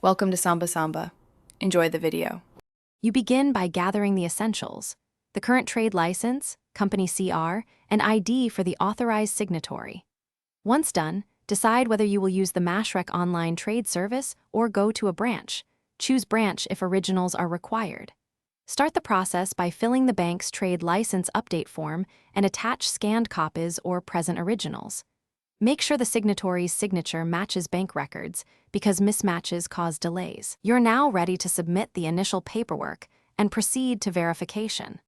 Welcome to Samba Samba. Enjoy the video. You begin by gathering the essentials: the current trade license, company CR, and ID for the authorized signatory. Once done, decide whether you will use the Mashreq online trade service or go to a branch. Choose branch if originals are required. Start the process by filling the bank's trade license update form and attach scanned copies or present originals. Make sure the signatory's signature matches bank records because mismatches cause delays. You're now ready to submit the initial paperwork and proceed to verification.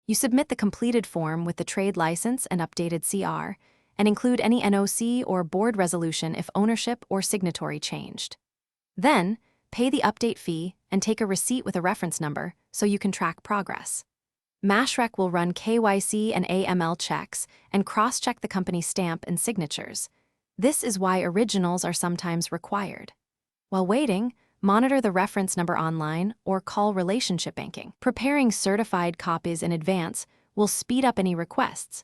You submit the completed form with the trade license and updated CR, and include any NOC or board resolution if ownership or signatory changed. Then, pay the update fee and take a receipt with a reference number so you can track progress. Mashreq will run KYC and AML checks and cross-check the company's stamp and signatures. This is why originals are sometimes required. While waiting, monitor the reference number online or call relationship banking. Preparing certified copies in advance will speed up any requests.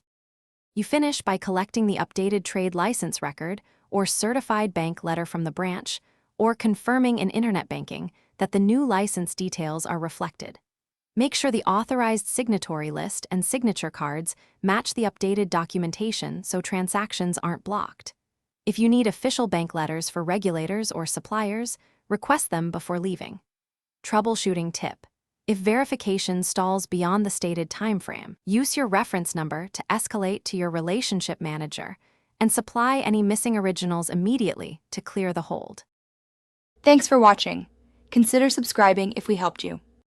You finish by collecting the updated trade license record or certified bank letter from the branch, or confirming in internet banking that the new license details are reflected. Make sure the authorized signatory list and signature cards match the updated documentation so transactions aren't blocked. If you need official bank letters for regulators or suppliers, request them before leaving. Troubleshooting tip: if verification stalls beyond the stated timeframe, use your reference number to escalate to your relationship manager and supply any missing originals immediately to clear the hold. Thanks for watching. Consider subscribing if we helped you.